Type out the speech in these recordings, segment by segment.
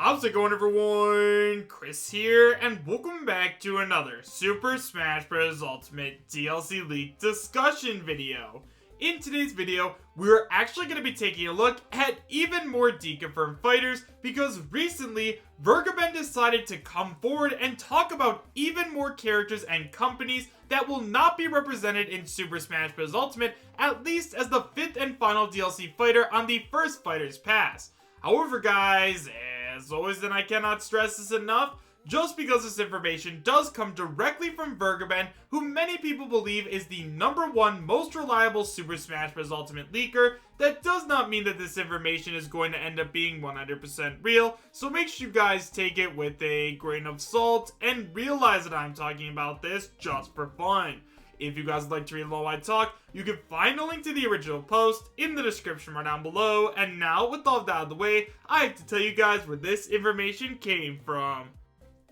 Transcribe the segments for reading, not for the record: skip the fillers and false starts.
How's it going, everyone? Chris here, and welcome back to another Super Smash Bros. Ultimate DLC leak discussion video. In today's video, we're actually going to be taking a look at even more DECONFIRMS fighters because recently, Vergeben decided to come forward and talk about even more characters and companies that will not be represented in Super Smash Bros. Ultimate, at least as the 5th and final DLC fighter on the first Fighter's Pass. However, guys, as always, then I cannot stress this enough, just because this information does come directly from Vergeben, who many people believe is the #1 most reliable Super Smash Bros. Ultimate leaker, that does not mean that this information is going to end up being 100% real, so make sure you guys take it with a grain of salt and realize that I'm talking about this just for fun. If you guys would like to read along while I talk, you can find a link to the original post in the description right down below. And now, with all that out of the way, I have to tell you guys where this information came from.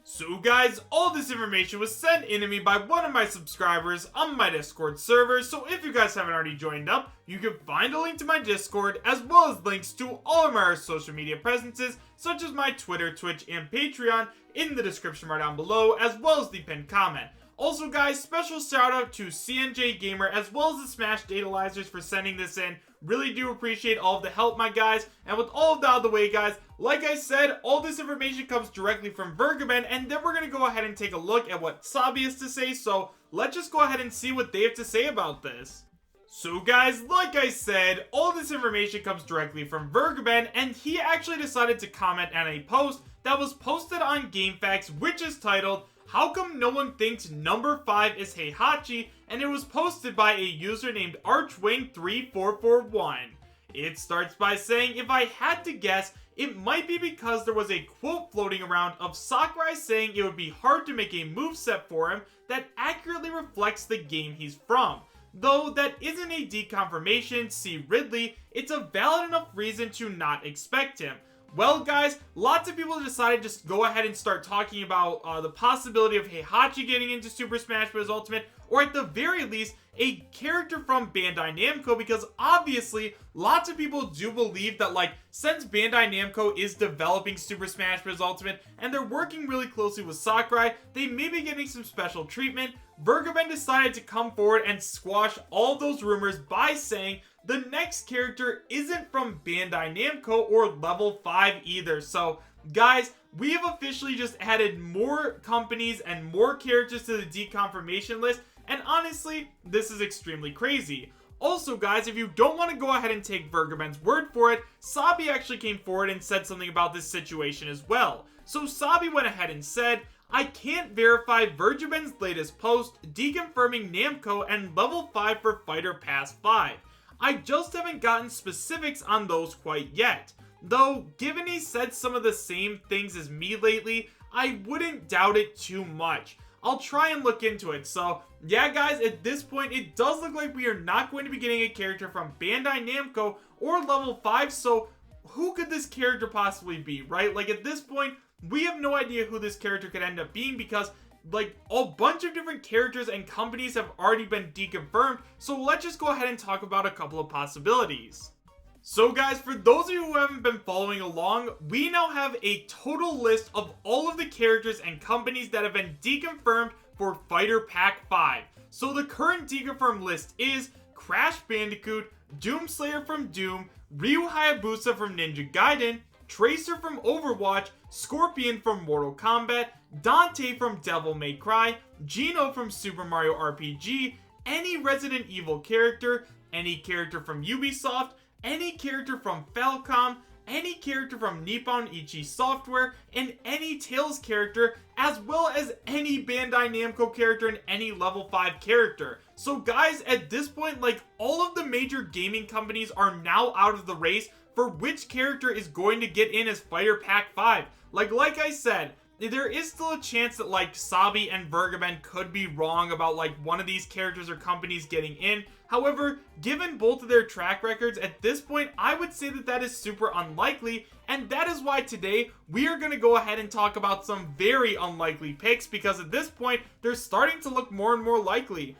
So guys, all this information was sent in to me by one of my subscribers on my Discord server, so if you guys haven't already joined up, you can find a link to my Discord, as well as links to all of my social media presences, such as my Twitter, Twitch, and Patreon, in the description right down below, as well as the pinned comment. Also guys, special shout out to CNJ Gamer as well as the Smash Datalyzers for sending this in. Really do appreciate all of the help, my guys. And with all of that out of the way, guys, like I said, all this information comes directly from Vergeben, and then we're going to go ahead and take a look at what Sabi has to say. So let's just go ahead and see what they have to say about this. So guys, like I said, all this information comes directly from Vergeben, and he actually decided to comment on a post that was posted on GameFAQs, which is titled, "How come no one thinks #5 is Heihachi?" and it was posted by a user named Archwing3441. It starts by saying, if I had to guess, it might be because there was a quote floating around of Sakurai saying it would be hard to make a moveset for him that accurately reflects the game he's from. Though that isn't a deconfirmation, see Ridley, it's a valid enough reason to not expect him. Well guys, lots of people decided to just go ahead and start talking about the possibility of Heihachi getting into Super Smash Bros. Ultimate, or at the very least, a character from Bandai Namco, because obviously, lots of people do believe that, like, since Bandai Namco is developing Super Smash Bros. Ultimate, and they're working really closely with Sakurai, they may be getting some special treatment. Vergeben decided to come forward and squash all those rumors by saying the next character isn't from Bandai Namco or Level 5 either. So, guys, we have officially just added more companies and more characters to the deconfirmation list, and honestly, this is extremely crazy. Also, guys, if you don't want to go ahead and take Vergeben's word for it, Sabi actually came forward and said something about this situation as well. So, Sabi went ahead and said, "I can't verify Vergeben's latest post deconfirming Namco and Level 5 for Fighter Pass 5. I just haven't gotten specifics on those quite yet. Though, given he said some of the same things as me lately, I wouldn't doubt it too much. I'll try and look into it." So, yeah guys, at this point, it does look like we are not going to be getting a character from Bandai Namco or Level 5, so who could this character possibly be, right? Like, at this point, we have no idea who this character could end up being because, like, a bunch of different characters and companies have already been deconfirmed, so let's just go ahead and talk about a couple of possibilities. So guys, for those of you who haven't been following along, we now have a total list of all of the characters and companies that have been deconfirmed for Fighter Pack 5. So the current deconfirmed list is Crash Bandicoot, Doomslayer from Doom, Ryu Hayabusa from Ninja Gaiden, Tracer from Overwatch, Scorpion from Mortal Kombat, Dante from Devil May Cry, Gino from Super Mario RPG, any Resident Evil character, any character from Ubisoft, any character from Falcom, any character from Nippon Ichi Software, and any Tails character, as well as any Bandai Namco character and any Level 5 character. So guys, at this point, like, all of the major gaming companies are now out of the race for which character is going to get in as Fighter Pack 5. Like I said, there is still a chance that, like, Sabi and Vergeben could be wrong about, like, one of these characters or companies getting in. However, given both of their track records, at this point, I would say that that is super unlikely, and that is why today we are going to go ahead and talk about some very unlikely picks, because at this point, they're starting to look more and more likely.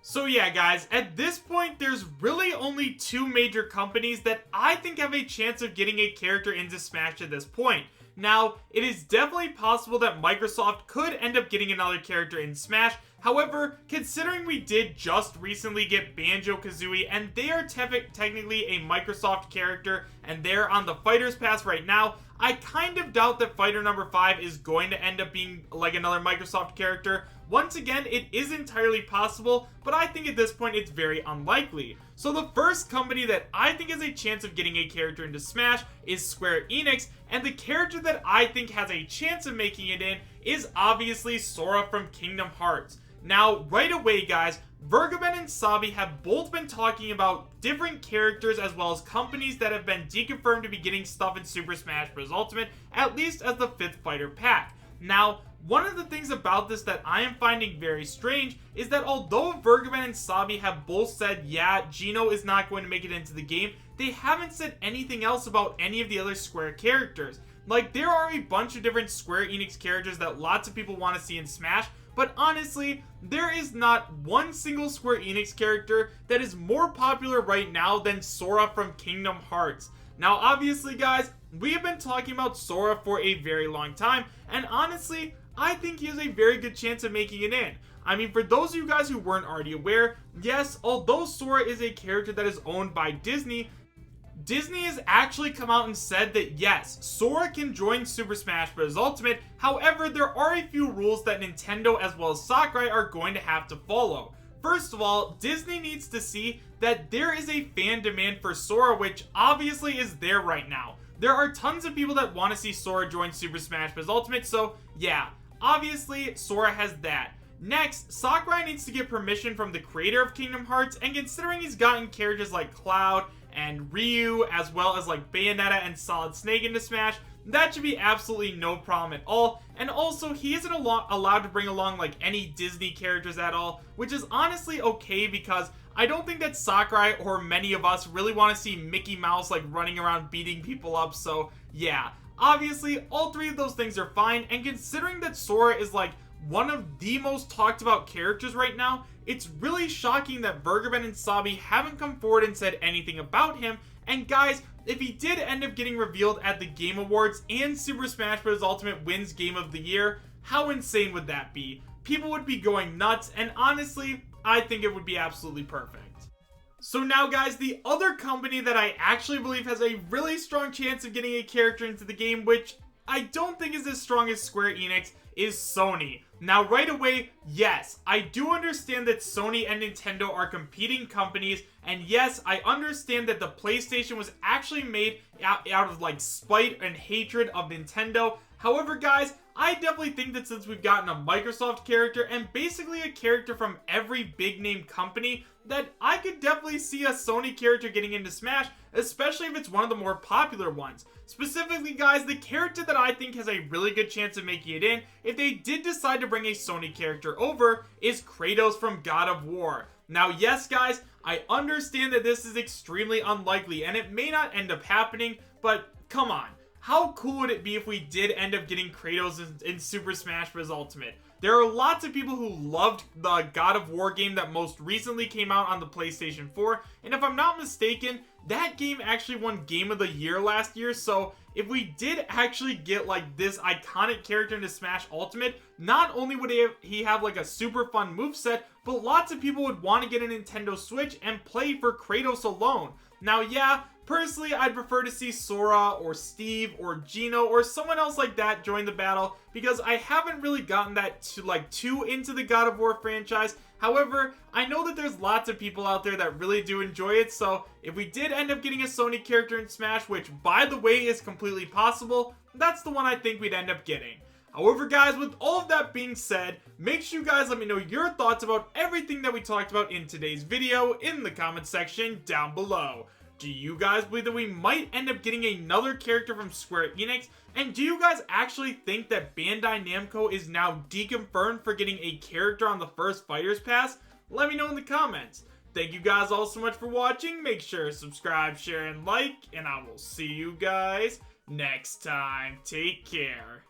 So yeah guys, at this point there's really only two major companies that I think have a chance of getting a character into Smash at this point. Now, it is definitely possible that Microsoft could end up getting another character in Smash. However, considering we did just recently get Banjo-Kazooie, and they are technically a Microsoft character, and they're on the Fighters Pass right now, I kind of doubt that fighter number 5 is going to end up being like another Microsoft character. Once again, it is entirely possible, but I think at this point it's very unlikely. So the first company that I think has a chance of getting a character into Smash is Square Enix, and the character that I think has a chance of making it in is obviously Sora from Kingdom Hearts. Now, right away guys, Vergeben and Sabi have both been talking about different characters as well as companies that have been deconfirmed to be getting stuff in Super Smash Bros. Ultimate, at least as the 5th fighter pack. Now, one of the things about this that I am finding very strange is that although Vergeben and Sabi have both said, yeah, Gino is not going to make it into the game, they haven't said anything else about any of the other Square characters. Like, there are a bunch of different Square Enix characters that lots of people want to see in Smash, but honestly, there is not one single Square Enix character that is more popular right now than Sora from Kingdom Hearts. Now, obviously, guys, we have been talking about Sora for a very long time, and honestly, I think he has a very good chance of making it in. I mean, for those of you guys who weren't already aware, yes, although Sora is a character that is owned by Disney, Disney has actually come out and said that yes, Sora can join Super Smash Bros. Ultimate. However, there are a few rules that Nintendo as well as Sakurai are going to have to follow. First of all, Disney needs to see that there is a fan demand for Sora, which obviously is there right now. There are tons of people that want to see Sora join Super Smash Bros. Ultimate, so yeah, obviously Sora has that. Next, Sakurai needs to get permission from the creator of Kingdom Hearts, and considering he's gotten characters like Cloud and Ryu, as well as like Bayonetta and Solid Snake into Smash, that should be absolutely no problem at all. And also, he isn't allowed to bring along like any Disney characters at all, which is honestly okay because I don't think that Sakurai or many of us really want to see Mickey Mouse like running around beating people up, so yeah. Obviously, all three of those things are fine, and considering that Sora is like one of the most talked about characters right now, it's really shocking that Vergeben and Sabi haven't come forward and said anything about him. And guys, if he did end up getting revealed at the Game Awards and Super Smash Bros. Ultimate wins Game of the Year, how insane would that be? People would be going nuts, and honestly, I think it would be absolutely perfect. So now guys, the other company that I actually believe has a really strong chance of getting a character into the game, which I don't think is as strong as Square Enix, is Sony. Now right away, yes, I do understand that Sony and Nintendo are competing companies, and yes, I understand that the PlayStation was actually made out of like spite and hatred of Nintendo. However guys, I definitely think that since we've gotten a Microsoft character and basically a character from every big name company, that I could definitely see a Sony character getting into Smash, especially if it's one of the more popular ones. Specifically guys, the character that I think has a really good chance of making it in, if they did decide to bring a Sony character over, is Kratos from God of War. Now yes guys, I understand that this is extremely unlikely and it may not end up happening, but come on. How cool would it be if we did end up getting Kratos in Super Smash Bros. Ultimate? There are lots of people who loved the God of War game that most recently came out on the PlayStation 4, and if I'm not mistaken, that game actually won Game of the Year last year, so if we did actually get like this iconic character into Smash Ultimate, not only would he have like a super fun moveset, but lots of people would want to get a Nintendo Switch and play for Kratos alone. Now yeah, personally, I'd prefer to see Sora or Steve or Gino or someone else like that join the battle because I haven't really gotten that too into the God of War franchise. However, I know that there's lots of people out there that really do enjoy it, so if we did end up getting a Sony character in Smash, which by the way is completely possible, that's the one I think we'd end up getting. However guys, with all of that being said, make sure you guys let me know your thoughts about everything that we talked about in today's video in the comment section down below. Do you guys believe that we might end up getting another character from Square Enix? And do you guys actually think that Bandai Namco is now deconfirmed for getting a character on the first Fighters Pass? Let me know in the comments. Thank you guys all so much for watching. Make sure to subscribe, share, and like, and I will see you guys next time. Take care.